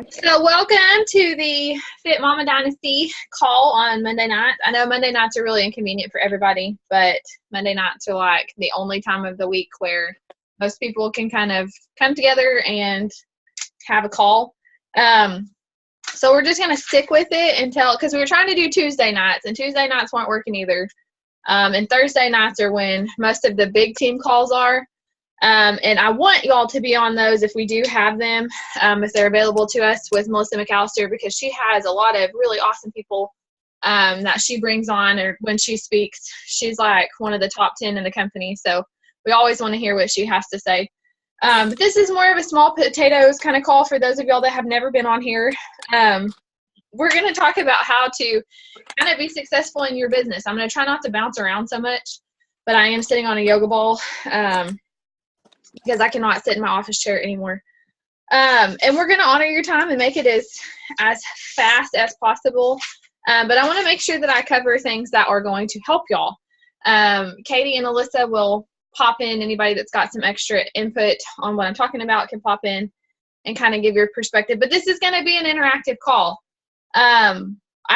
So welcome to the Fit Mama Dynasty call on Monday night. I know Monday nights are really inconvenient for everybody, but Monday nights are like the only time of the week where most people can kind of come together and have a call. So we're just going to stick with it until, because we were trying to do Tuesday nights, and Tuesday nights weren't working either. And Thursday nights are when most of the big team calls are. And I want y'all to be on those if we do have them, if they're available to us with Melissa McAllister, because she has a lot of really awesome people that she brings on, or when she speaks, she's like one of the top 10 in the company. So we always want to hear what she has to say. But this is more of a small potatoes kind of call for those of y'all that have never been on here. We're going to talk about how to kind of be successful in your business. I'm going to try not to bounce around so much, but I am sitting on a yoga ball. Because I cannot sit in my office chair anymore. And we're going to honor your time and make it as fast as possible. But I want to make sure that I cover things that are going to help y'all. Katie and Alyssa will pop in. Anybody that's got some extra input on what I'm talking about can pop in and kind of give your perspective. But this is going to be an interactive call. I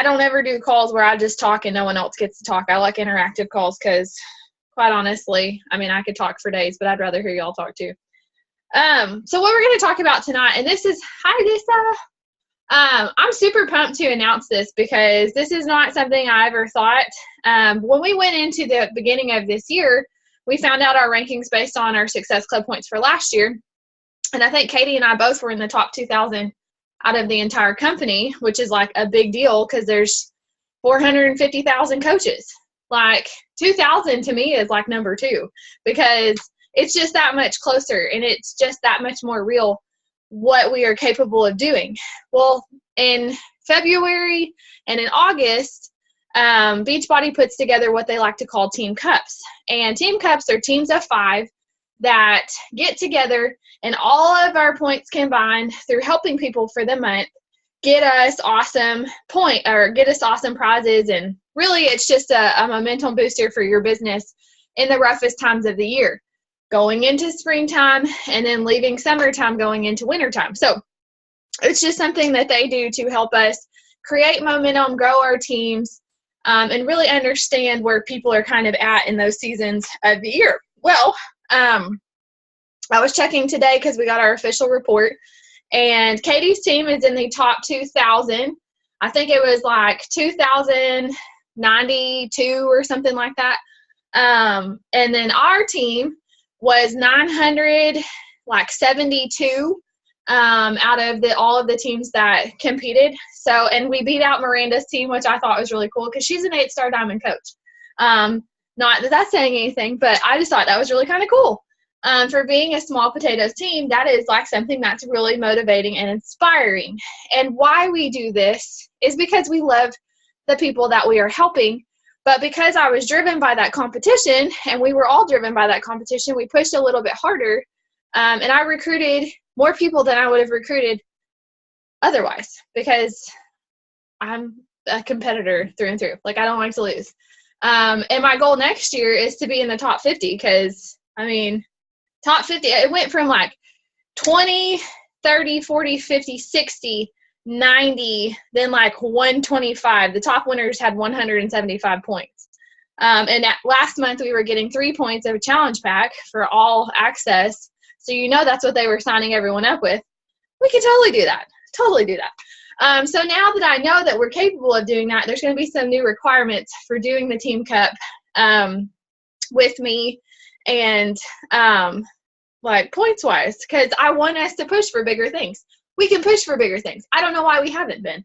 don't ever do calls where I just talk and no one else gets to talk. I like interactive calls because, quite honestly, I mean, I could talk for days, but I'd rather hear y'all talk too. So what we're going to talk about tonight, and this is, hi Lisa. I'm super pumped to announce this because this is not something I ever thought. When we went into the beginning of this year, we found out our rankings based on our Success Club points for last year. And I think Katie and I both were in the top 2,000 out of the entire company, which is like a big deal because there's 450,000 coaches. Like 2,000 to me is like number 2 because it's just that much closer and it's just that much more real what we are capable of doing. Well, in February and in August, Beachbody puts together what they like to call team cups. And team cups are teams of 5 that get together and all of our points combined through helping people for the month get us awesome prizes. And really it's just a momentum booster for your business in the roughest times of the year, going into springtime and then leaving summertime, going into wintertime. So it's just something that they do to help us create momentum, grow our teams, and really understand where people are kind of at in those seasons of the year. Well, I was checking today because we got our official report. And Katie's team is in the top 2,000. I think it was like 2,092 or something like that. And then our team was 972 out of all of the teams that competed. So, and we beat out Miranda's team, which I thought was really cool because she's an 8-star diamond coach. Not that that's saying anything, but I just thought that was really kind of cool. For being a small potatoes team, that is like something that's really motivating and inspiring. And why we do this is because we love the people that we are helping. But because I was driven by that competition, and we were all driven by that competition, we pushed a little bit harder. And I recruited more people than I would have recruited otherwise because I'm a competitor through and through. Like, I don't like to lose. And my goal next year is to be in the top 50 because, I mean, top 50, it went from like 20, 30, 40, 50, 60, 90, then like 125. The top winners had 175 points. And last month we were getting 3 points of a challenge pack for all access. So you know that's what they were signing everyone up with. We can totally do that. Totally do that. So now that I know that we're capable of doing that, there's going to be some new requirements for doing the Team Cup with me. And like points wise, because I want us to push for bigger things. We can push for bigger things. I don't know why we haven't been.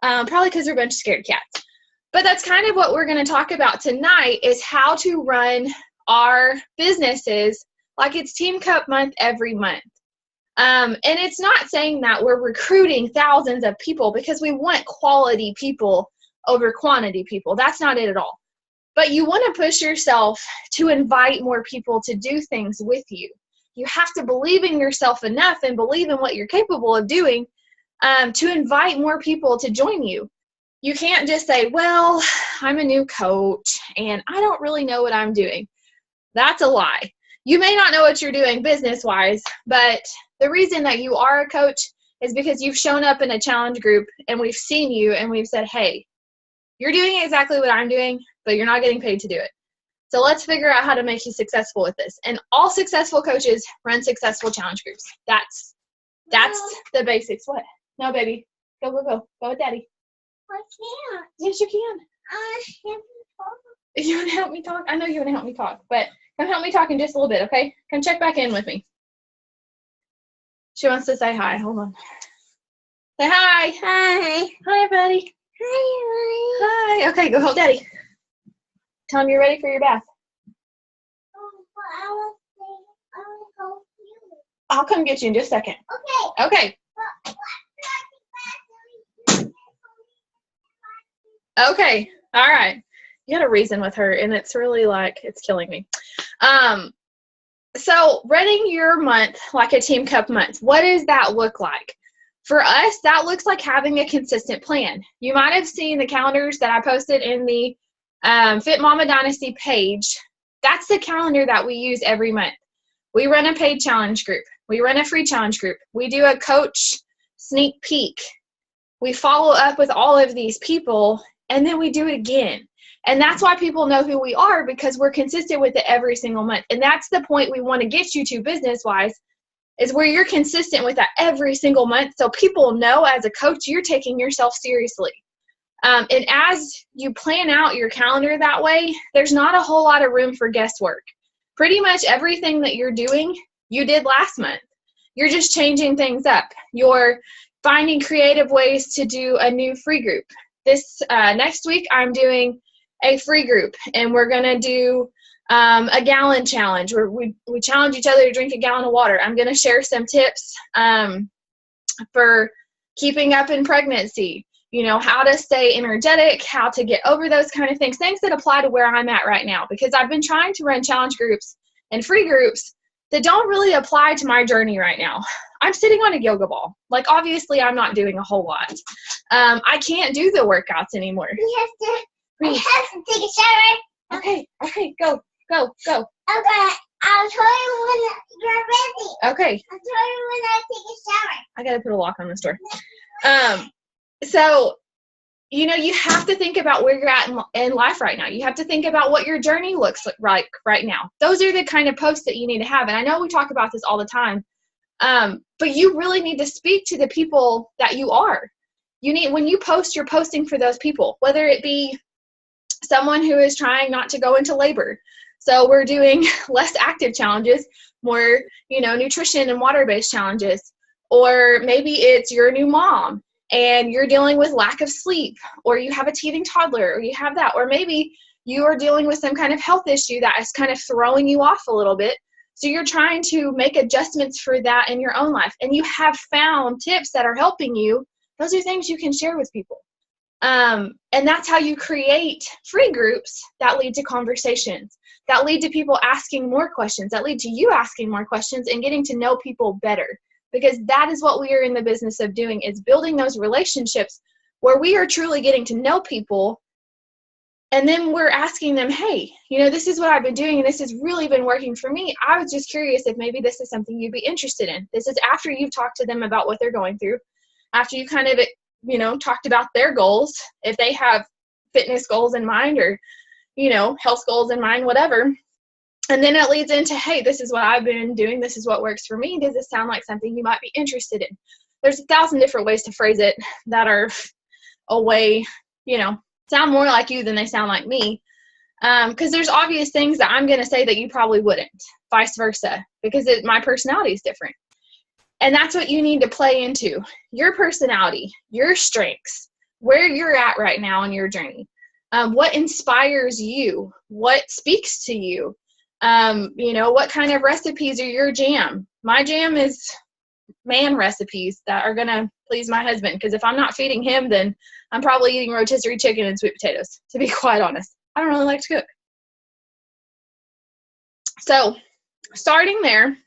Probably because we're a bunch of scared cats. But that's kind of what we're going to talk about tonight is how to run our businesses like it's Team Cup month every month. And it's not saying that we're recruiting thousands of people because we want quality people over quantity people. That's not it at all. But you want to push yourself to invite more people to do things with you. You have to believe in yourself enough and believe in what you're capable of doing to invite more people to join you. You can't just say, well, I'm a new coach and I don't really know what I'm doing. That's a lie. You may not know what you're doing business-wise, but the reason that you are a coach is because you've shown up in a challenge group and we've seen you and we've said, hey, you're doing exactly what I'm doing, but you're not getting paid to do it. So let's figure out how to make you successful with this. And all successful coaches run successful challenge groups. That's the basics. What? No, baby. Go, go, go. Go with daddy. I can't. Yes, you can. You want to help me talk? I know you want to help me talk, but come help me talk in just a little bit, okay? Come check back in with me. She wants to say hi. Hold on. Say hi. Hi. Hi, buddy. Hi. Hi. Okay, go help daddy. Tell him you're ready for your bath. I will help you. I'll come get you in just a second. Okay. Okay. Okay. All right. You got to reason with her, and it's really like, it's killing me. So running your month like a Team Cup month, what does that look like? For us, that looks like having a consistent plan. You might have seen the calendars that I posted in the Fit Mama Dynasty page. That's the calendar that we use every month. We run a paid challenge group. We run a free challenge group. We do a coach sneak peek. We follow up with all of these people, and then we do it again. And that's why people know who we are, because we're consistent with it every single month. And that's the point we want to get you to business-wise, is where you're consistent with that every single month, so people know as a coach you're taking yourself seriously. And as you plan out your calendar that way, there's not a whole lot of room for guesswork. Pretty much everything that you're doing, you did last month. You're just changing things up. You're finding creative ways to do a new free group. This next week, I'm doing a free group, and we're going to do a gallon challenge where we challenge each other to drink a gallon of water. I'm going to share some tips for keeping up in pregnancy, you know, how to stay energetic, how to get over those kind of things that apply to where I'm at right now, because I've been trying to run challenge groups and free groups that don't really apply to my journey right now. I'm sitting on a yoga ball. Like, obviously, I'm not doing a whole lot. I can't do the workouts anymore. I have to take a shower. Okay, go. Okay, I'll tell you when you're ready. Okay. I'll tell you when I take a shower. I gotta put a lock on this door. So, you know, you have to think about where you're at in life right now. You have to think about what your journey looks like right now. Those are the kind of posts that you need to have. And I know we talk about this all the time, but you really need to speak to the people that you are. When you post, you're posting for those people, whether it be someone who is trying not to go into labor. So we're doing less active challenges, more, you know, nutrition and water-based challenges. Or maybe it's you're a new mom and you're dealing with lack of sleep, or you have a teething toddler, or you have that. Or maybe you are dealing with some kind of health issue that is kind of throwing you off a little bit. So you're trying to make adjustments for that in your own life. And you have found tips that are helping you. Those are things you can share with people. And that's how you create free groups that lead to conversations, that lead to people asking more questions, that lead to you asking more questions and getting to know people better. Because that is what we are in the business of doing, is building those relationships where we are truly getting to know people. And then we're asking them, hey, you know, this is what I've been doing and this has really been working for me. I was just curious if maybe this is something you'd be interested in. This is after you've talked to them about what they're going through, after you kind of, you know, talked about their goals, if they have fitness goals in mind or, you know, health goals in mind, whatever. And then it leads into, hey, this is what I've been doing. This is what works for me. Does this sound like something you might be interested in? There's 1,000 different ways to phrase it that are a way, you know, sound more like you than they sound like me. Because there's obvious things that I'm going to say that you probably wouldn't, vice versa, because my personality is different. And that's what you need to play into, your personality, your strengths, where you're at right now in your journey, what inspires you, what speaks to you, you know, what kind of recipes are your jam. My jam is man recipes that are going to please my husband, because if I'm not feeding him, then I'm probably eating rotisserie chicken and sweet potatoes, to be quite honest. I don't really like to cook. So starting there,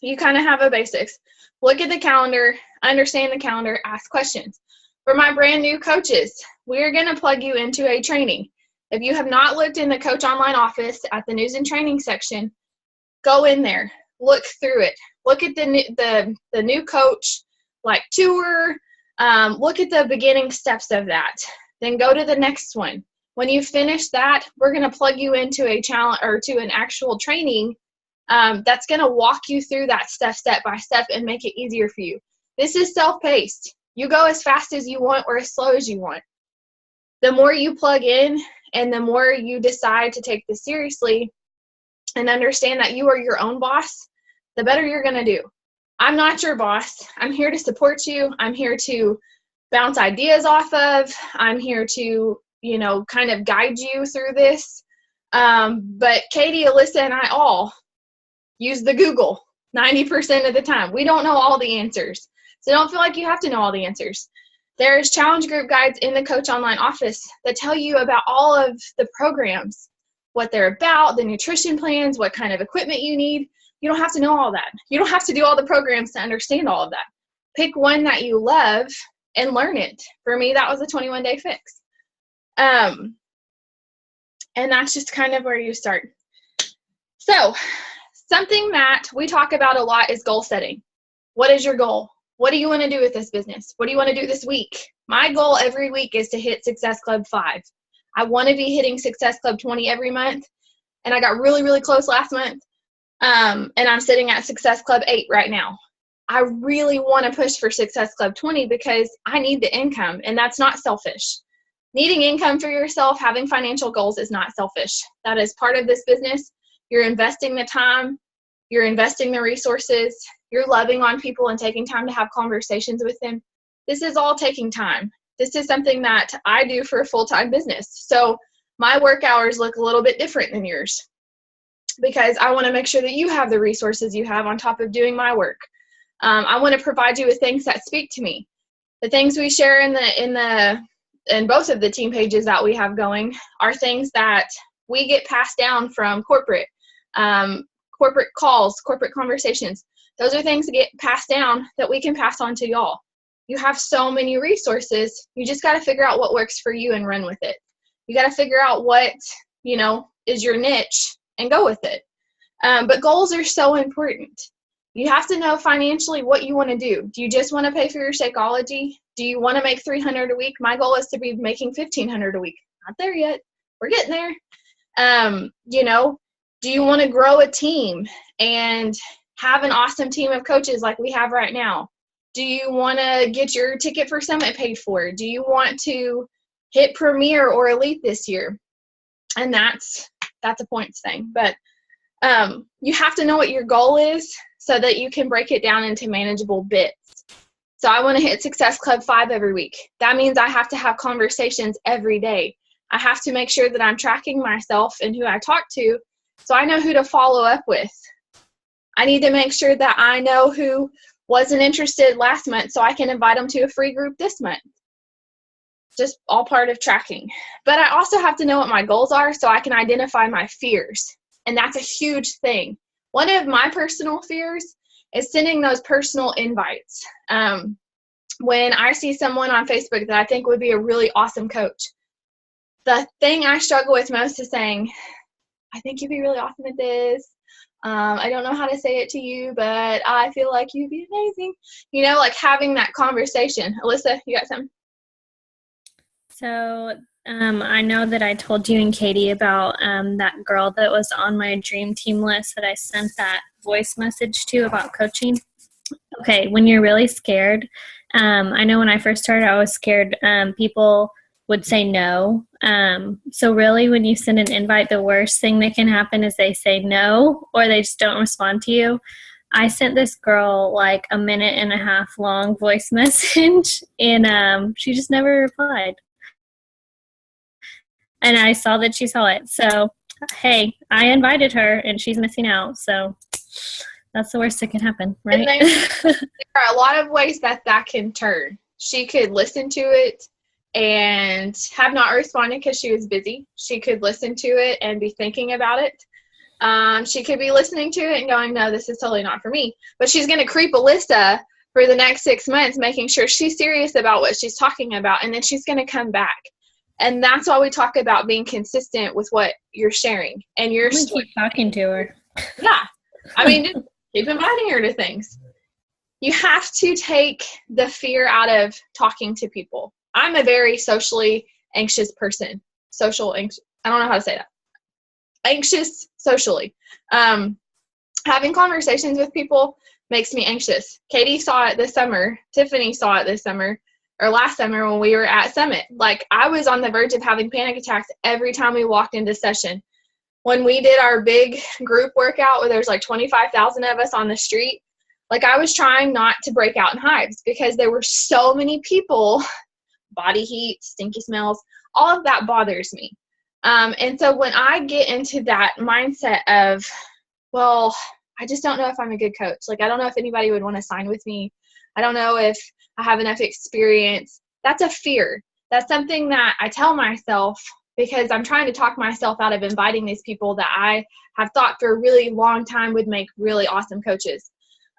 you kind of have a basics. Look at the calendar, understand the calendar, ask questions. For my brand new coaches, we're going to plug you into a training. If you have not looked in the Coach Online office at the news and training section, go in there, look through it. Look at the new coach, like tour, look at the beginning steps of that. Then go to the next one. When you finish that, we're going to plug you into a challenge or to an actual training that's going to walk you through that stuff step by step and make it easier for you. This is self-paced. You go as fast as you want or as slow as you want. The more you plug in and the more you decide to take this seriously and understand that you are your own boss, the better you're going to do. I'm not your boss. I'm here to support you. I'm here to bounce ideas off of. I'm here to, you know, kind of guide you through this. But Katie, Alyssa, and I all use the Google 90% of the time. We don't know all the answers. So don't feel like you have to know all the answers. There's challenge group guides in the Coach Online office that tell you about all of the programs, what they're about, the nutrition plans, what kind of equipment you need. You don't have to know all that. You don't have to do all the programs to understand all of that. Pick one that you love and learn it. For me, that was a 21-day fix. And that's just kind of where you start. So something that we talk about a lot is goal setting. What is your goal? What do you want to do with this business? What do you want to do this week? My goal every week is to hit Success Club 5. I want to be hitting Success Club 20 every month. And I got really, really close last month. And I'm sitting at Success Club 8 right now. I really want to push for Success Club 20 because I need the income, and that's not selfish. Needing income for yourself, having financial goals is not selfish. That is part of this business. You're investing the time. You're investing the resources. You're loving on people and taking time to have conversations with them. This is all taking time. This is something that I do for a full-time business. So my work hours look a little bit different than yours because I want to make sure that you have the resources you have on top of doing my work. I want to provide you with things that speak to me. The things we share in both of the team pages that we have going are things that we get passed down from corporate calls, corporate conversations. Those are things that get passed down that we can pass on to y'all. You have so many resources. You just got to figure out what works for you and run with it. You got to figure out what, you know, is your niche and go with it. But goals are so important. You have to know financially what you want to do. Do you just want to pay for your Shakeology? Do you want to make $300 a week? My goal is to be making $1,500 a week. Not there yet. We're getting there. You know, do you want to grow a team and have an awesome team of coaches like we have right now? Do you want to get your ticket for Summit paid for? Do you want to hit Premier or Elite this year? And that's a points thing. But you have to know what your goal is so that you can break it down into manageable bits. So I want to hit Success Club 5 every week. That means I have to have conversations every day. I have to make sure that I'm tracking myself and who I talk to so I know who to follow up with. I need to make sure that I know who wasn't interested last month so I can invite them to a free group this month. Just all part of tracking. But I also have to know what my goals are so I can identify my fears. And that's a huge thing. One of my personal fears is sending those personal invites. When I see someone on Facebook that I think would be a really awesome coach, the thing I struggle with most is saying, I think you'd be really awesome at this. I don't know how to say it to you, but I feel like you'd be amazing. You know, like having that conversation. Alyssa, you got something? So I know that I told you and Katie about that girl that was on my dream team list that I sent that voice message to about coaching. Okay, when you're really scared, I know when I first started, I was scared people would say no. So really, when you send an invite, the worst thing that can happen is they say no or they just don't respond to you. I sent this girl like a 1.5-minute long voice message, and she just never replied. And I saw that she saw it. So, hey, I invited her, and she's missing out. So that's the worst that can happen, right? And there are a lot of ways that can turn. She could listen to it and have not responded because she was busy. She could listen to it and be thinking about it. She could be listening to it and going, no, this is totally not for me. But she's going to creep Alyssa for the next 6 months, making sure she's serious about what she's talking about, and then she's going to come back. And that's why we talk about being consistent with what you're sharing. And you're keep talking to her. Yeah. I mean, just keep inviting her to things. you have to take the fear out of talking to people. I'm a very socially anxious person. I don't know how to say that. Anxious socially. Having conversations with people makes me anxious. Katie saw it this summer. Tiffany saw it this summer, or last summer when we were at Summit. Like, I was on the verge of having panic attacks every time we walked into session. When we did our big group workout where there's like 25,000 of us on the street, like, I was trying not to break out in hives because there were so many people, body heat, stinky smells, all of that bothers me. And so when I get into that mindset of, well, I just don't know if I'm a good coach. Like, I don't know if anybody would want to sign with me. I don't know if I have enough experience. That's a fear. That's something that I tell myself because I'm trying to talk myself out of inviting these people that I have thought for a really long time would make really awesome coaches.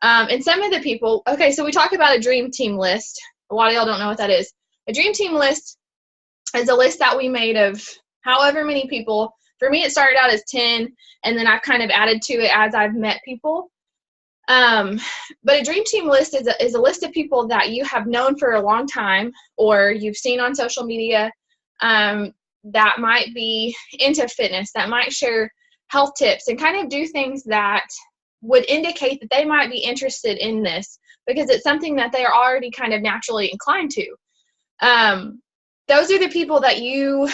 And some of the people, okay, so we talk about a dream team list. A lot of y'all don't know what that is. A dream team list is a list that we made of however many people. For me, it started out as 10, and then I've kind of added to it as I've met people. But a dream team list is a list of people that you have known for a long time or you've seen on social media that might be into fitness, that might share health tips and kind of do things that would indicate that they might be interested in this because it's something that they are already kind of naturally inclined to. Those are the people that you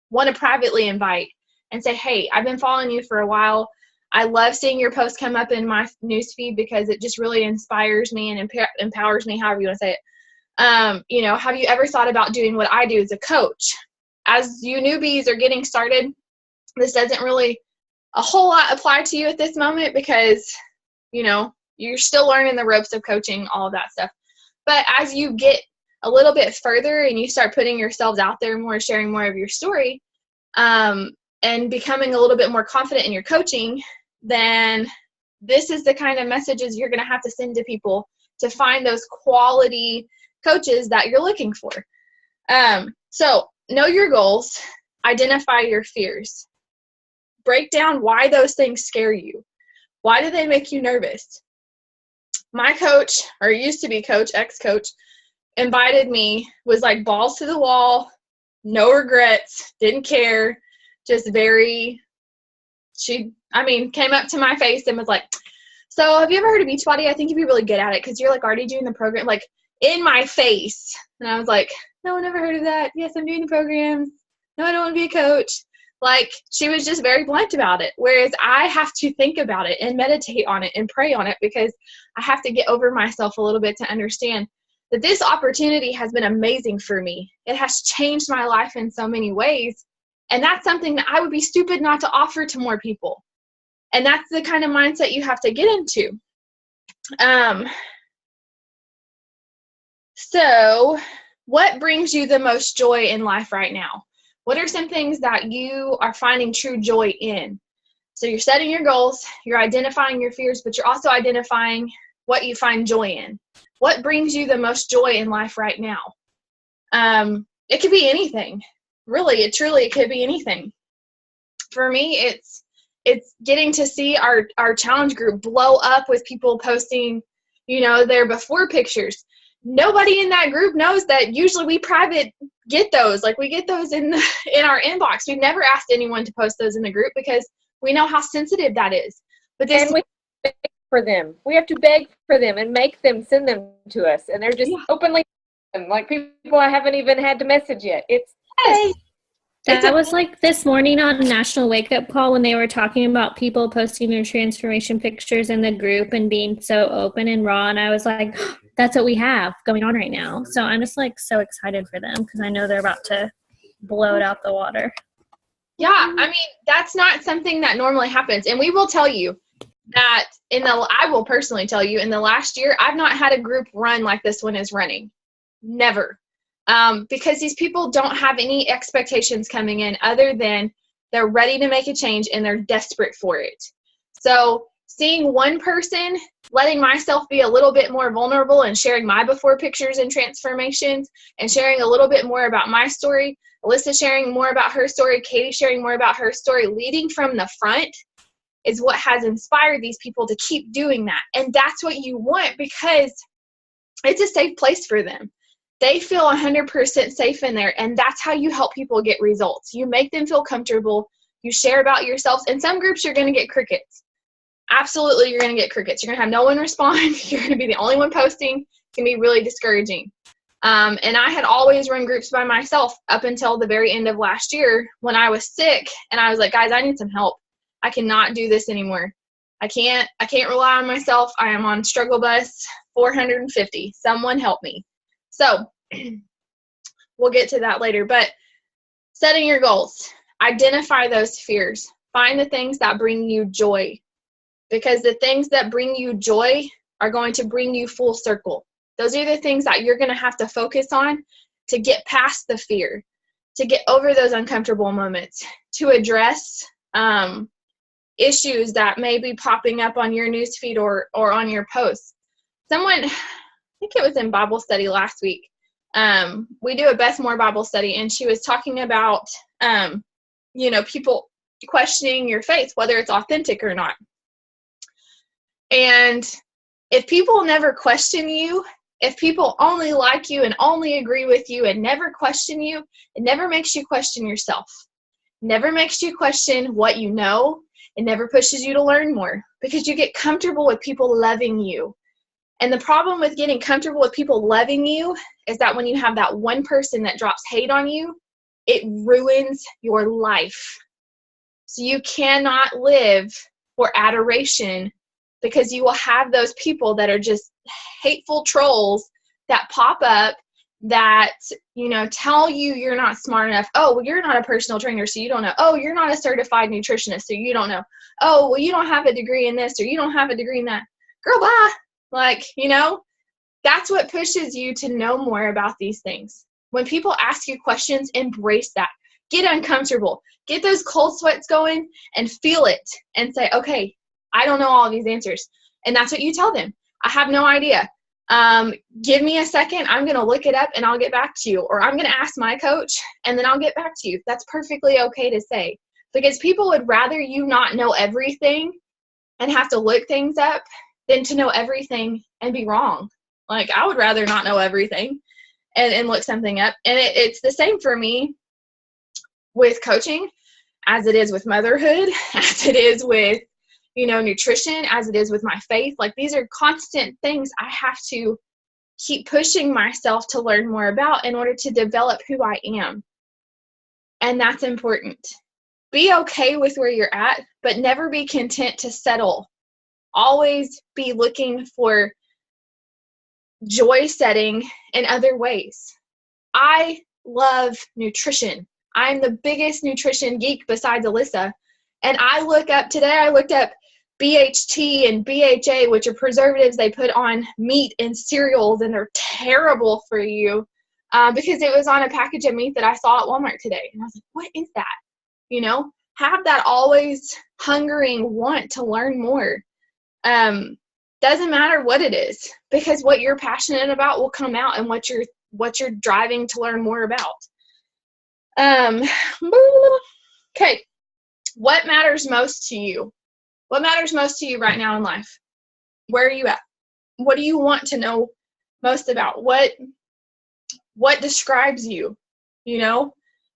want to privately invite and say, hey, I've been following you for a while. I love seeing your posts come up in my newsfeed because it just really inspires me and empowers me, however you want to say it. You know, have you ever thought about doing what I do as a coach? As you newbies are getting started, this doesn't really a whole lot apply to you at this moment because, you know, you're still learning the ropes of coaching, all of that stuff. But as you get a little bit further and you start putting yourselves out there more, sharing more of your story, and becoming a little bit more confident in your coaching, then this is the kind of messages you're going to have to send to people to find those quality coaches that you're looking for. So know your goals, identify your fears, break down why those things scare you. Why do they make you nervous? My coach, or used to be coach, ex-coach, invited me, was like balls to the wall, no regrets, didn't care, just very, came up to my face and was like, so have you ever heard of Beachbody? I think you'd be really good at it because you're like already doing the program, like in my face. And I was like, no, I never heard of that. Yes, I'm doing the programs. No, I don't want to be a coach. Like, she was just very blunt about it. Whereas I have to think about it and meditate on it and pray on it because I have to get over myself a little bit to understand that this opportunity has been amazing for me. It has changed my life in so many ways. And that's something that I would be stupid not to offer to more people. And that's the kind of mindset you have to get into. So what brings you the most joy in life right now? What are some things that you are finding true joy in? So you're setting your goals, you're identifying your fears, but you're also identifying what you find joy in. What brings you the most joy in life right now? It could be anything. Really, it could be anything. For me, it's getting to see our challenge group blow up with people posting, their before pictures. Nobody in that group knows that usually we private get those. Like, we get those in our inbox. We've never asked anyone to post those in the group because we know how sensitive that is. But this, and we beg for them. We have to beg for them and make them send them to us. And they're just openly, like, people I haven't even had to message yet. It's, hey. That was like this morning on National Wake Up Call when they were talking about people posting their transformation pictures in the group and being so open and raw. And I was like, that's what we have going on right now. So I'm just like so excited for them because I know they're about to blow it out the water. Yeah, that's not something that normally happens. And we will tell you that I will personally tell you in the last year, I've not had a group run like this one is running. Never. Because these people don't have any expectations coming in other than they're ready to make a change and they're desperate for it. So seeing one person, letting myself be a little bit more vulnerable and sharing my before pictures and transformations and sharing a little bit more about my story, Alyssa sharing more about her story, Katie sharing more about her story, leading from the front, is what has inspired these people to keep doing that. And that's what you want, because it's a safe place for them. They feel 100% safe in there, and that's how you help people get results. You make them feel comfortable. You share about yourselves. In some groups, you're going to get crickets. Absolutely, you're going to get crickets. You're going to have no one respond. You're going to be the only one posting. It can be really discouraging. And I had always run groups by myself up until the very end of last year when I was sick, and I was like, guys, I need some help. I cannot do this anymore. I can't rely on myself. I am on struggle bus 450. Someone help me. So we'll get to that later, but setting your goals, identify those fears, find the things that bring you joy, because the things that bring you joy are going to bring you full circle. Those are the things that you're going to have to focus on to get past the fear, to get over those uncomfortable moments, to address issues that may be popping up on your newsfeed or on your posts. Someone, I think it was in Bible study last week, we do a Beth Moore Bible study, and she was talking about, people questioning your faith, whether it's authentic or not. And if people never question you, if people only like you and only agree with you and never question you, it never makes you question yourself. It never makes you question what you know. It never pushes you to learn more, because you get comfortable with people loving you. And the problem with getting comfortable with people loving you is that when you have that one person that drops hate on you, it ruins your life. So you cannot live for adoration, because you will have those people that are just hateful trolls that pop up that, tell you you're not smart enough. Oh, well, you're not a personal trainer, so you don't know. Oh, you're not a certified nutritionist, so you don't know. Oh, well, you don't have a degree in this, or you don't have a degree in that. Girl, bye. That's what pushes you to know more about these things. When people ask you questions, embrace that. Get uncomfortable. Get those cold sweats going and feel it and say, okay, I don't know all of these answers. And that's what you tell them. I have no idea. Give me a second. I'm going to look it up and I'll get back to you. Or I'm going to ask my coach and then I'll get back to you. That's perfectly okay to say, because people would rather you not know everything and have to look things up than to know everything and be wrong. I would rather not know everything and look something up. And it's the same for me with coaching, as it is with motherhood, as it is with, nutrition, as it is with my faith. These are constant things I have to keep pushing myself to learn more about in order to develop who I am. And that's important. Be okay with where you're at, but never be content to settle. Always be looking for joy setting in other ways. I love nutrition. I'm the biggest nutrition geek besides Alyssa. And I looked up BHT and BHA, which are preservatives they put on meat and cereals, and they're terrible for you, because it was on a package of meat that I saw at Walmart today. And I was like, what is that? Have that always hungering want to learn more. Doesn't matter what it is, because what you're passionate about will come out, and what you're driving to learn more about. Okay. What matters most to you? What matters most to you right now in life? Where are you at? What do you want to know most about? What describes you?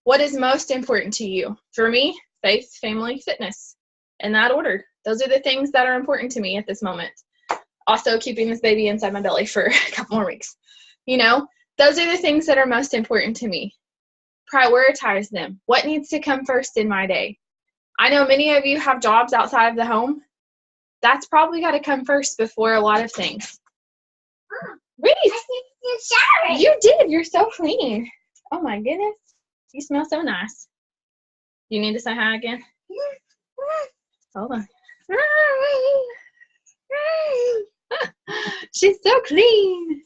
What is most important to you? For me, faith, family, fitness, in that order. Those are the things that are important to me at this moment. Also, keeping this baby inside my belly for a couple more weeks. Those are the things that are most important to me. Prioritize them. What needs to come first in my day? I know many of you have jobs outside of the home. That's probably got to come first before a lot of things. Reese, you did. You're so clean. Oh my goodness. You smell so nice. You need to say hi again? Hold on. She's so clean.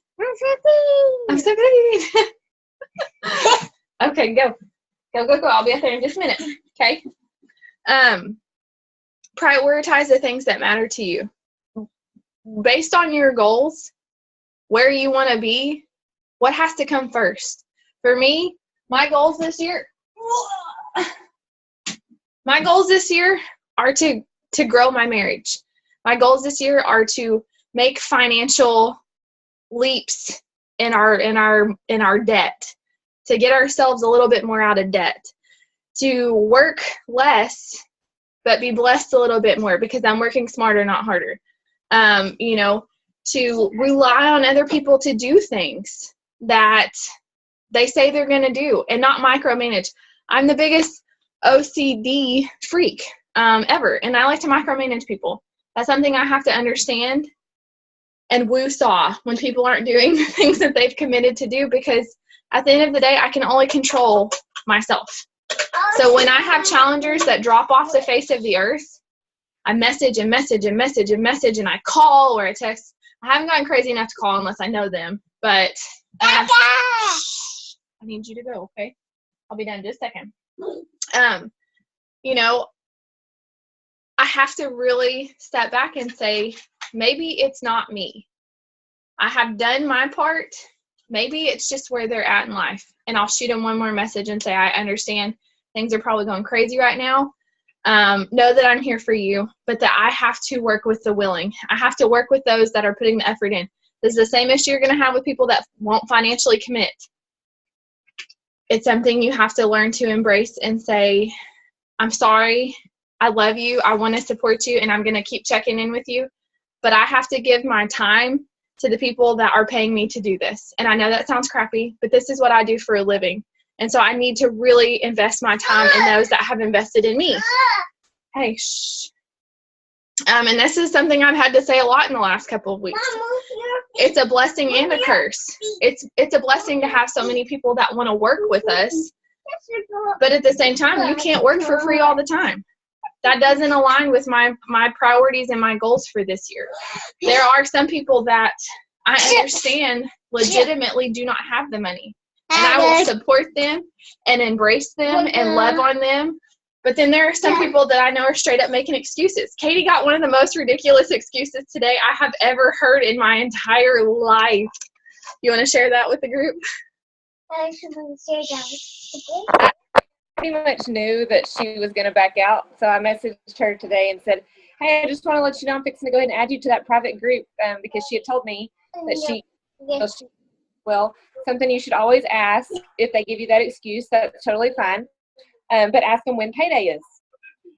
I'm so clean. Okay, go. Go. I'll be out there in just a minute. Okay. Prioritize the things that matter to you. Based on your goals, where you want to be, what has to come first? For me, my goals this year are to to grow my marriage. My goals this year are to make financial leaps in our debt, to get ourselves a little bit more out of debt, to work less but be blessed a little bit more because I'm working smarter, not harder. To rely on other people to do things that they say they're going to do and not micromanage. I'm the biggest OCD freak ever, and I like to micromanage people. That's something I have to understand and woo-saw when people aren't doing the things that they've committed to do, because at the end of the day, I can only control myself. So when I have challengers that drop off the face of the earth, I message and message and message and message, and I call or I text. I haven't gotten crazy enough to call unless I know them, but I need you to go, okay? I'll be done in just a second. I have to really step back and say, maybe it's not me. I have done my part. Maybe it's just where they're at in life. And I'll shoot them one more message and say, I understand things are probably going crazy right now. Know that I'm here for you, but that I have to work with the willing. I have to work with those that are putting the effort in. This is the same issue you're going to have with people that won't financially commit. It's something you have to learn to embrace and say, I'm sorry, I love you, I want to support you, and I'm going to keep checking in with you, but I have to give my time to the people that are paying me to do this. And I know that sounds crappy, but this is what I do for a living. And so I need to really invest my time in those that have invested in me. Hey, shh. And this is something I've had to say a lot in the last couple of weeks. It's a blessing and a curse. It's a blessing to have so many people that want to work with us, but at the same time, you can't work for free all the time. That doesn't align with my priorities and my goals for this year. There are some people that I understand legitimately do not have the money. And I will support them and embrace them and love on them. But then there are some people that I know are straight up making excuses. Katie got one of the most ridiculous excuses today I have ever heard in my entire life. You want to share that with the group? I pretty much knew that she was going to back out, so I messaged her today and said, hey, I just want to let you know I'm fixing to go ahead and add you to that private group because she had told me that something you should always ask if they give you that excuse. That's totally fine, but ask them when payday is.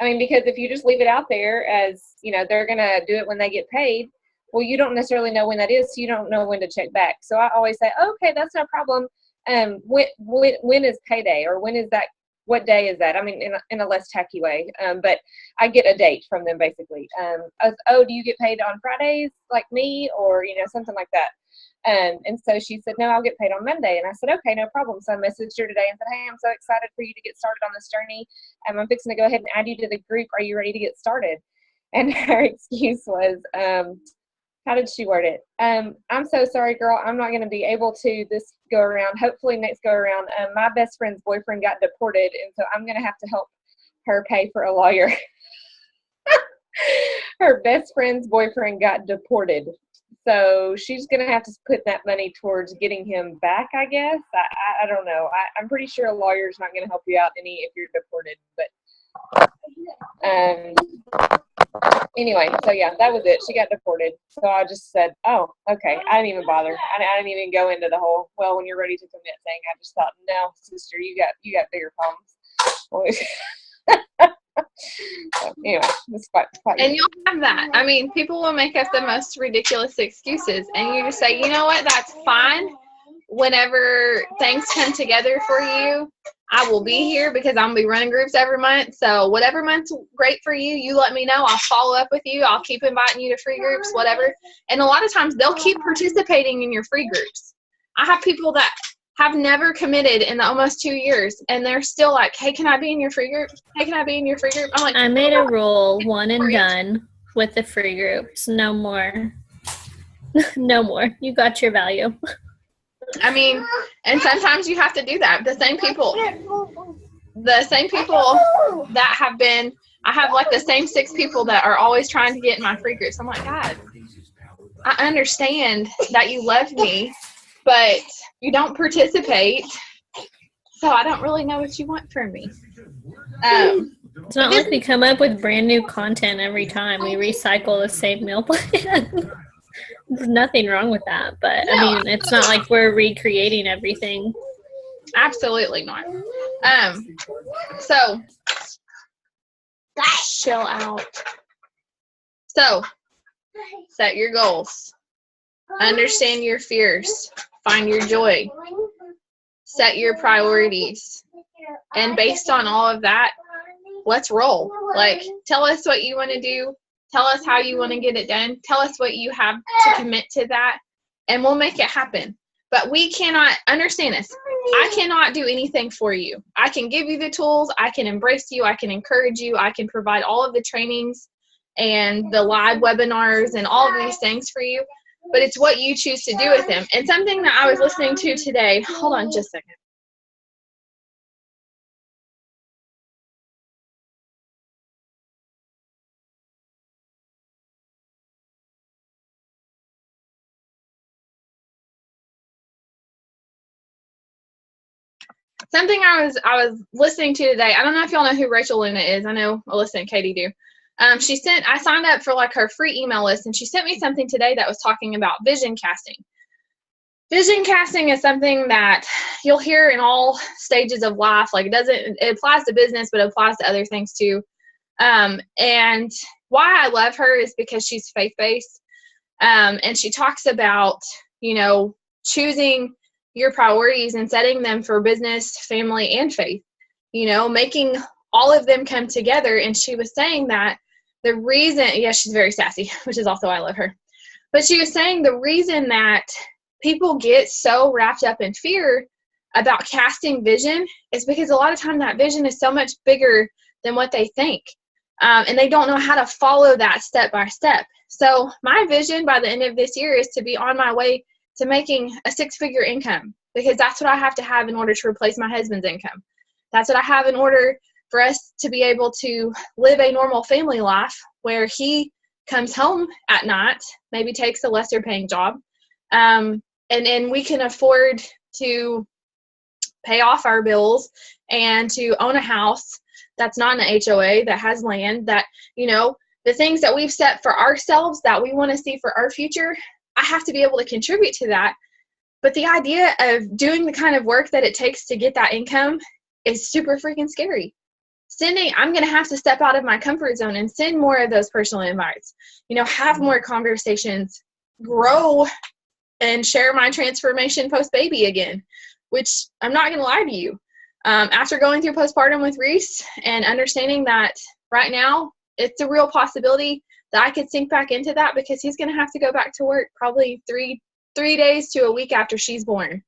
I mean, because if you just leave it out there as, they're going to do it when they get paid, well, you don't necessarily know when that is, so you don't know when to check back. So I always say, okay, that's no problem. When is payday, or when is that? What day is that? I mean, in a less tacky way, but I get a date from them basically. Do you get paid on Fridays like me, or something like that? And so she said, no, I'll get paid on Monday. And I said, okay, no problem. So I messaged her today and said, hey, I'm so excited for you to get started on this journey. I'm fixing to go ahead and add you to the group. Are you ready to get started? And her excuse was, how did she word it? I'm so sorry, girl. I'm not going to be able to this go around. Hopefully next go around. My best friend's boyfriend got deported, and so I'm going to have to help her pay for a lawyer. Her best friend's boyfriend got deported. So she's going to have to put that money towards getting him back, I guess. I don't know. I'm pretty sure a lawyer's not going to help you out any if you're deported. But anyway, so yeah, that was it. She got deported. So I just said, oh, okay. I didn't even bother. I didn't even go into the whole, well, when you're ready to commit thing. I just thought, no, sister, you got bigger problems. So anyway, it's quite and you'll have that. I mean, people will make up the most ridiculous excuses, and you just say, you know what, that's fine. Whenever things come together for you, I will be here because I'm going to be running groups every month. So whatever month's great for you, you let me know. I'll follow up with you. I'll keep inviting you to free groups, whatever. And a lot of times they'll keep participating in your free groups. I have people that have never committed in almost 2 years, and they're still like, hey, can I be in your free group? Hey, can I be in your free group? I'm like, I made a rule, one and done with the free groups. No more. No more. You got your value. I mean, and sometimes you have to do that. The same people that have been, I have like the same 6 people that are always trying to get in my free groups. I'm like, God, I understand that you love me, but you don't participate, so I don't really know what you want from me. It's not like we come up with brand new content every time. We recycle the same meal plan. There's nothing wrong with that, but No. I mean, it's not like we're recreating everything. Absolutely not. So chill out. So set your goals. Understand your fears. Find your joy. Set your priorities. And based on all of that, let's roll. Like, tell us what you want to do. Tell us how you want to get it done. Tell us what you have to commit to that, and we'll make it happen. But we cannot, understand this, I cannot do anything for you. I can give you the tools. I can embrace you. I can encourage you. I can provide all of the trainings and the live webinars and all of these things for you. But it's what you choose to do with them. And something that I was listening to today, hold on just a second. Something I was listening to today. I don't know if y'all know who Rachel Luna is. I know Alyssa and Katie do. I signed up for like her free email list, and she sent me something today that was talking about vision casting. Vision casting is something that you'll hear in all stages of life. Like it applies to business, but it applies to other things too. And why I love her is because she's faith-based. And she talks about, choosing your priorities and setting them for business, family, and faith, making all of them come together. And she was saying that the reason, she's very sassy, which is also why I love her. But she was saying the reason that people get so wrapped up in fear about casting vision is because a lot of time that vision is so much bigger than what they think. And they don't know how to follow that step by step. So my vision by the end of this year is to be on my way to making a 6-figure income, because that's what I have to have in order to replace my husband's income. That's what I have in order for us to be able to live a normal family life where he comes home at night, maybe takes a lesser paying job, and then we can afford to pay off our bills and to own a house that's not an HOA, that has land, that, the things that we've set for ourselves that we want to see for our future, I have to be able to contribute to that. But the idea of doing the kind of work that it takes to get that income is super freaking scary. I'm going to have to step out of my comfort zone and send more of those personal invites, have more conversations, grow and share my transformation post-baby again, which I'm not going to lie to you. After going through postpartum with Reese and understanding that right now it's a real possibility that I could sink back into that, because he's going to have to go back to work probably three days to a week after she's born.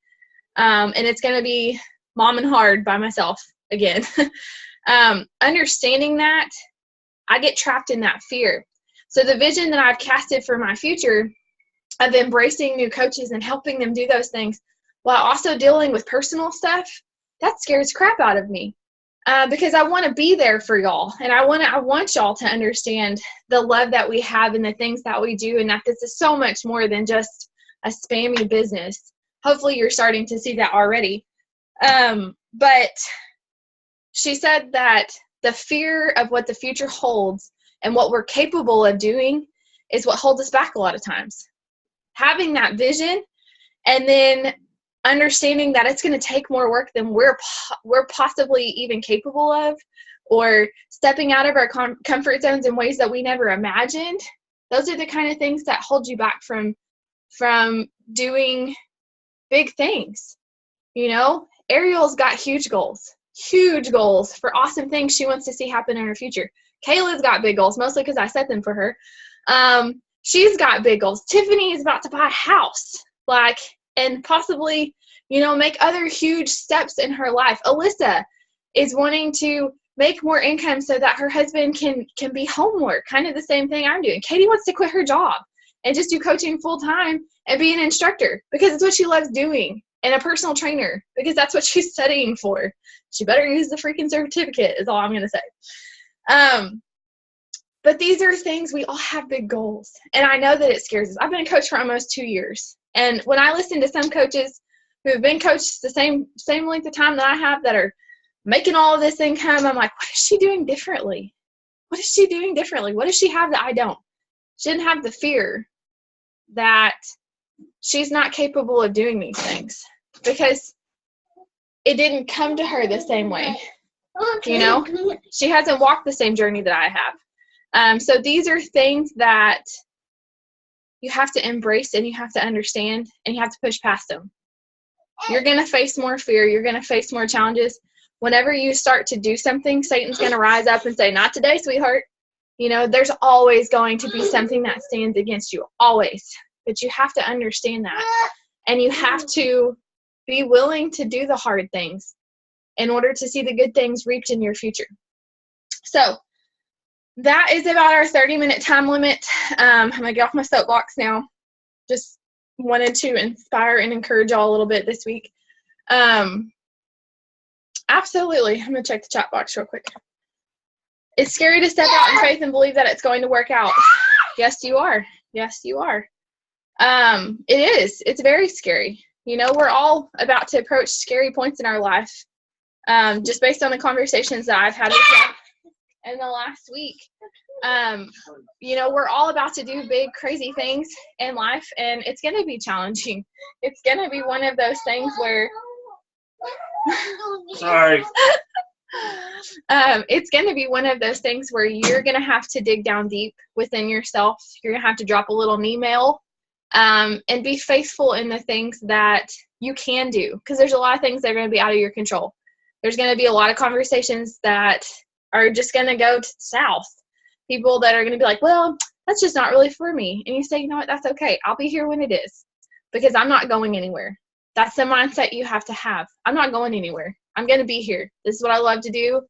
And it's going to be mom and hard by myself again. Understanding that, I get trapped in that fear. So the vision that I've casted for my future of embracing new coaches and helping them do those things while also dealing with personal stuff, that scares crap out of me. Because I want to be there for y'all, and I want y'all to understand the love that we have and the things that we do, and that this is so much more than just a spammy business. Hopefully you're starting to see that already. But she said that the fear of what the future holds and what we're capable of doing is what holds us back a lot of times. Having that vision, and then understanding that it's going to take more work than we're possibly even capable of, or stepping out of our comfort zones in ways that we never imagined. Those are the kind of things that hold you back from doing big things. Ariel's got huge goals for awesome things she wants to see happen in her future. Kayla's got big goals, mostly because I set them for her. She's got big goals. Tiffany is about to buy a house, and possibly, make other huge steps in her life. Alyssa is wanting to make more income so that her husband can be home work, kind of the same thing I'm doing. Katie wants to quit her job and just do coaching full time and be an instructor, because it's what she loves doing, and a personal trainer, because that's what she's studying for. She better use the freaking certificate is all I'm going to say. But these are things, we all have big goals. And I know that it scares us. I've been a coach for almost 2 years. And when I listen to some coaches who have been coached the same length of time that I have, that are making all of this income. I'm like, what is she doing differently? What is she doing differently? What does she have that I don't? She didn't have the fear that she's not capable of doing these things because it didn't come to her the same way. You know, she hasn't walked the same journey that I have. So these are things that you have to embrace and you have to understand and you have to push past them. You're going to face more fear. You're going to face more challenges. Whenever you start to do something, Satan's going to rise up and say, not today, sweetheart. You know, there's always going to be something that stands against you, always. But you have to understand that. And you have to be willing to do the hard things in order to see the good things reaped in your future. So that is about our 30-minute time limit. I'm going to get off my soapbox now. Just wanted to inspire and encourage y'all a little bit this week. Absolutely. I'm going to check the chat box real quick. It's scary to step out in faith and believe that it's going to work out. Yes, you are. Yes, you are. It is. It's very scary. You know, we're all about to approach scary points in our life. Just based on the conversations that I've had with you in the last week. You know, we're all about to do big, crazy things in life, and it's going to be challenging. It's going to be one of those things where Sorry. It's going to be one of those things where you're going to have to dig down deep within yourself. You're going to have to drop a little email and be faithful in the things that you can do, because there's a lot of things that are going to be out of your control. There's going to be a lot of conversations that are just going to go south. People that are going to be like, well, that's just not really for me. And you say, you know what, that's okay. I'll be here when it is, because I'm not going anywhere. That's the mindset you have to have. I'm not going anywhere. I'm going to be here. This is what I love to do.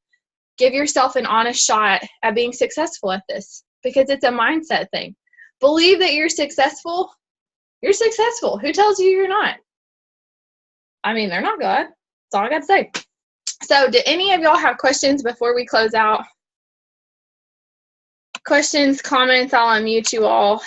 Give yourself an honest shot at being successful at this, because it's a mindset thing. Believe that you're successful. You're successful. Who tells you you're not? I mean, they're not God. That's all I got to say. So, do any of y'all have questions before we close out? Questions, comments? I'll unmute you all.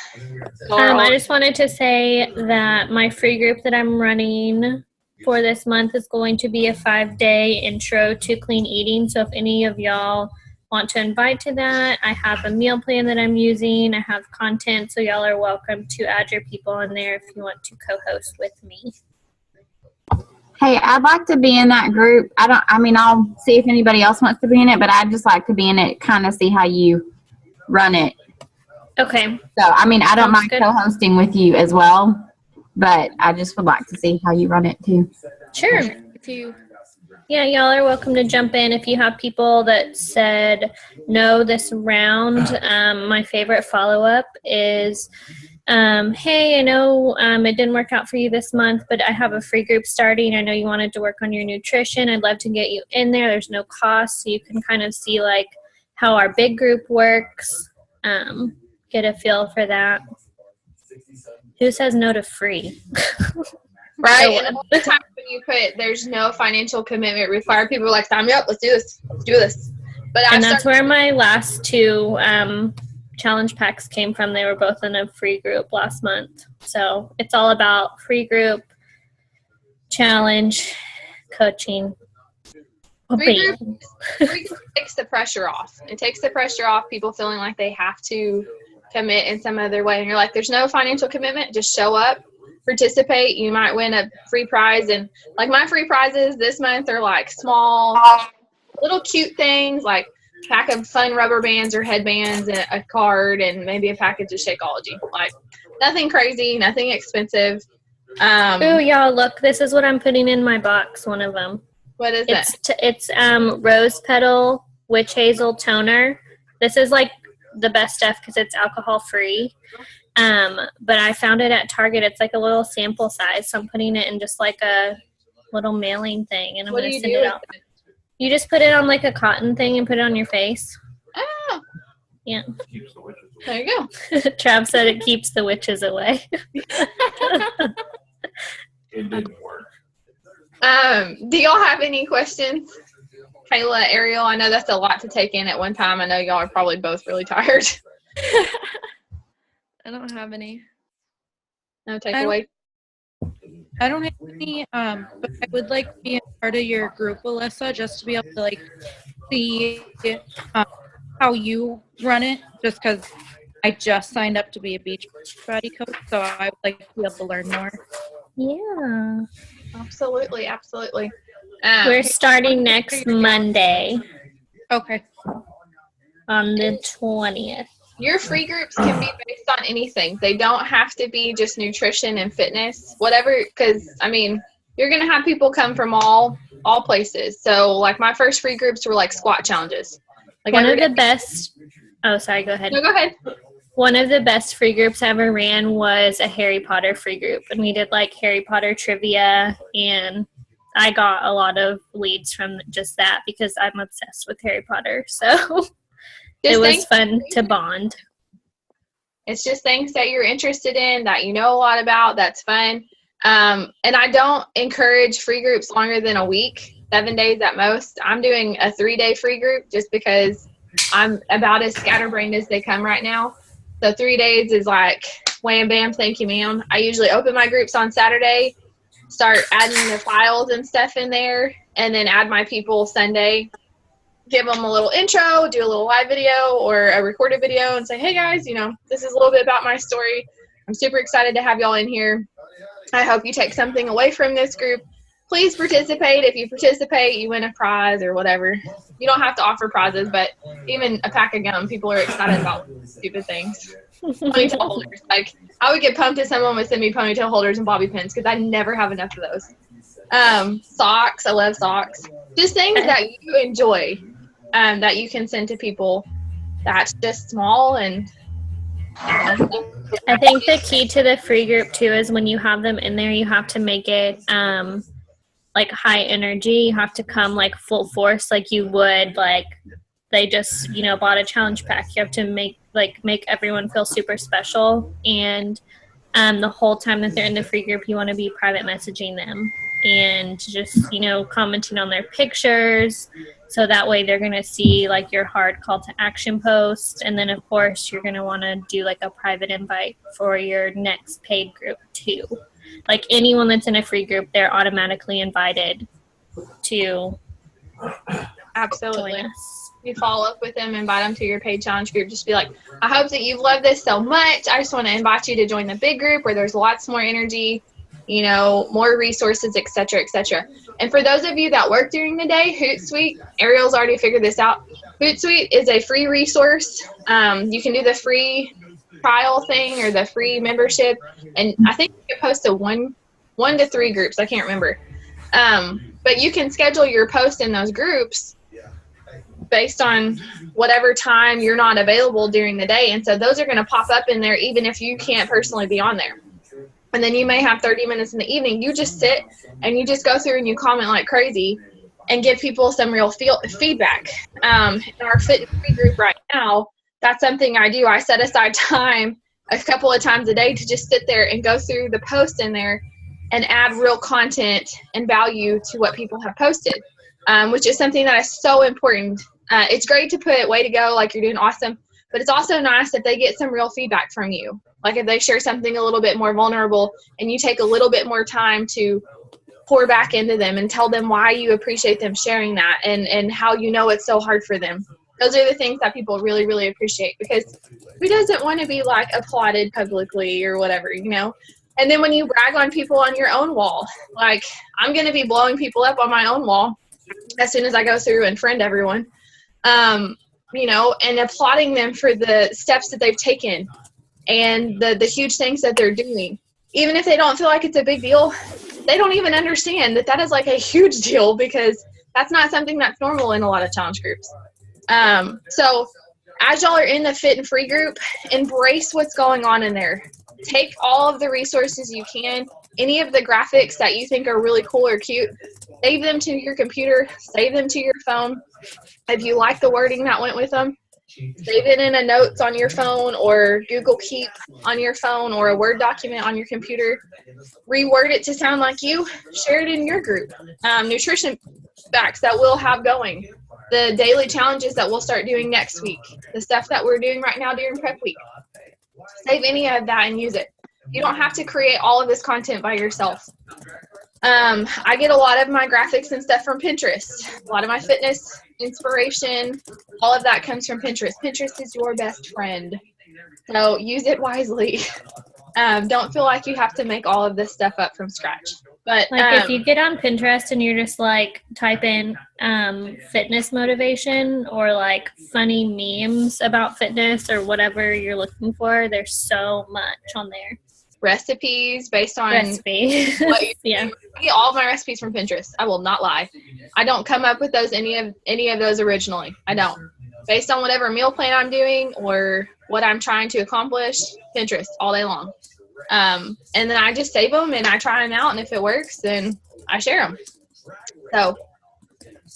I just wanted to say that my free group that I'm running for this month is going to be a 5-day intro to clean eating. So if any of y'all want to invite to that, I have a meal plan that I'm using. I have content, so y'all are welcome to add your people in there if you want to co-host with me. Hey, I'd like to be in that group. I'll see if anybody else wants to be in it, but I'd just like to be in it, kind of see how you run it. Okay. So, I don't Sounds mind good. co-hosting with you as well, but I just would like to see how you run it too. Sure. Yeah, y'all are welcome to jump in. If you have people that said no this round, my favorite follow-up is, hey, I know it didn't work out for you this month, but I have a free group starting. I know you wanted to work on your nutrition. I'd love to get you in there. There's no cost, so you can kind of see like how our big group works, get a feel for that. Who says no to free? Right? And a lot of times when you put there's no financial commitment required, people are like, sign me up, let's do this. Let's do this. But And that's where my last two challenge packs came from. They were both in a free group last month. So it's all about free group, challenge, coaching. Free group takes the pressure off. It takes the pressure off people feeling like they have to commit in some other way. And you're like, there's no financial commitment. Just show up, participate. You might win a free prize. And like my free prizes this month are like small, little cute things, like a pack of fun rubber bands or headbands and a card and maybe a package of Shakeology. Like nothing crazy, nothing expensive. Oh, y'all, look, this is what I'm putting in my box, one of them. What is it? It's rose petal witch hazel toner. This is like the best stuff because it's alcohol free. But I found it at Target. It's like a little sample size, so I'm putting it in just like a little mailing thing, and I'm going to send it out. You just put it on like a cotton thing and put it on your face. Oh. Yeah. There you go. Trav said it keeps the witches away. It didn't work. Do y'all have any questions? Kayla, Ariel, I know that's a lot to take in at one time. I know y'all are probably both really tired. I don't have any. No takeaway? I don't have me, but I would like to be a part of your group, Alyssa, just to be able to like see how you run it. Just because I just signed up to be a Beachbody coach, so I would like to be able to learn more. Yeah. Absolutely, absolutely. We're starting next Monday Okay. on the 20th. Your free groups can be based on anything. They don't have to be just nutrition and fitness, whatever, because, I mean, you're going to have people come from all places. So, like, my first free groups were, like, squat challenges. Like One of the best – oh, sorry, go ahead. No, go ahead. One of the best free groups I ever ran was a Harry Potter free group. And we did, like, Harry Potter trivia, and I got a lot of leads from just that because I'm obsessed with Harry Potter. So – it was fun to bond. It's just things that you're interested in, that you know a lot about. That's fun. And I don't encourage free groups longer than a week, 7 days at most. I'm doing a 3-day free group just because I'm about as scatterbrained as they come right now. So 3 days is like wham, bam, thank you, ma'am. I usually open my groups on Saturday, start adding the files and stuff in there, and then add my people Sunday. Give them a little intro, do a little live video or a recorded video and say, hey guys, you know, this is a little bit about my story. I'm super excited to have y'all in here. I hope you take something away from this group. Please participate. If you participate, you win a prize or whatever. You don't have to offer prizes, but even a pack of gum, people are excited about stupid things. Ponytail holders. Like, I would get pumped if someone would send me ponytail holders and bobby pins because I never have enough of those. Socks. I love socks. Just things that you enjoy. That you can send to people that's just small. And I think the key to the free group too is when you have them in there, you have to make it like high energy. You have to come like full force, like you would like they just, you know, bought a challenge pack. You have to make everyone feel super special. And the whole time that they're in the free group, you want to be private messaging them and just, you know, commenting on their pictures. So that way they're going to see like your hard call to action post. And then of course you're going to want to do like a private invite for your next paid group too. Like anyone that's in a free group, they're automatically invited to absolutely join us. You follow up with them, invite them to your paid challenge group. Just be like, I hope that you've loved this so much. I just want to invite you to join the big group where there's lots more energy, you know, more resources, et cetera, et cetera. And for those of you that work during the day, Hootsuite, Ariel's already figured this out. Hootsuite is a free resource. You can do the free trial thing or the free membership. And I think you can post to one to 3 groups. I can't remember. But you can schedule your post in those groups based on whatever time you're not available during the day. And so those are going to pop up in there even if you can't personally be on there. And then you may have 30 minutes in the evening. You just sit and you just go through and you comment like crazy and give people some real feedback. In our Fit and Free group right now, that's something I do. I set aside time a couple of times a day to just sit there and go through the posts in there and add real content and value to what people have posted, which is something that is so important. It's great to put way to go, like you're doing awesome, but it's also nice if they get some real feedback from you. Like if they share something a little bit more vulnerable and you take a little bit more time to pour back into them and tell them why you appreciate them sharing that and how you know it's so hard for them. Those are the things that people really, really appreciate, because who doesn't want to be like applauded publicly or whatever, you know? And then when you brag on people on your own wall, like I'm going to be blowing people up on my own wall as soon as I go through and friend everyone, you know, and applauding them for the steps that they've taken and the huge things that they're doing. Even if they don't feel like it's a big deal, they don't even understand that is like a huge deal, because that's not something that's normal in a lot of challenge groups. So as y'all are in the Fit and Free group, embrace what's going on in there. Take all of the resources you can. Any of the graphics that you think are really cool or cute, save them to your computer, save them to your phone. If you like the wording that went with them, save it in a notes on your phone or Google Keep on your phone or a Word document on your computer. Reword it to sound like you. Share it in your group. Nutrition facts that we'll have going. The daily challenges that we'll start doing next week. The stuff that we're doing right now during prep week. Save any of that and use it. You don't have to create all of this content by yourself. I get a lot of my graphics and stuff from Pinterest. A lot of my fitness inspiration, all of that comes from Pinterest. Pinterest is your best friend. So use it wisely. Don't feel like you have to make all of this stuff up from scratch. But like if you get on Pinterest and you're just like type in fitness motivation or like funny memes about fitness or whatever you're looking for, there's so much on there. Recipes based on Recipe. what you Yeah. I get all of my recipes from Pinterest. I will not lie. I don't come up with those any of those originally. I don't. Based on whatever meal plan I'm doing or what I'm trying to accomplish, Pinterest all day long. And then I just save them and I try them out, and if it works, then I share them. So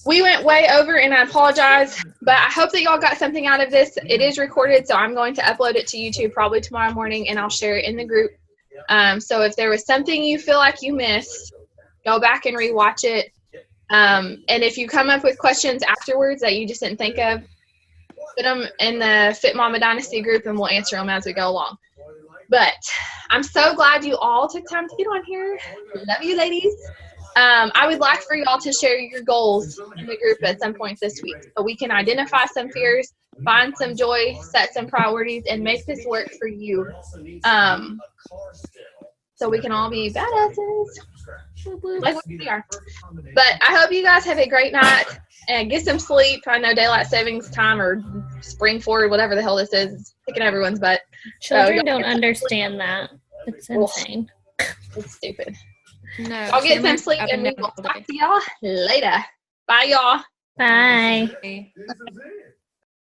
we went way over, and I apologize, but I hope that y'all got something out of this. It is recorded, so I'm going to upload it to YouTube probably tomorrow morning, and I'll share it in the group. So if there was something you feel like you missed, go back and rewatch it. And if you come up with questions afterwards that you just didn't think of, put them in the Fit Mama Dynasty group, and we'll answer them as we go along. But I'm so glad you all took time to get on here. Love you, ladies. I would like for y'all to share your goals in the group at some point this week so we can identify some fears, find some joy, set some priorities, and make this work for you. So we can all be badasses like we are. But I hope you guys have a great night and get some sleep. I know daylight savings time or spring forward, whatever the hell this is kicking everyone's butt. Children don't understand that. It's insane. It's stupid. No. I'll get some sleep, and we will talk to y'all later. Bye, y'all. Bye. Okay. This is it.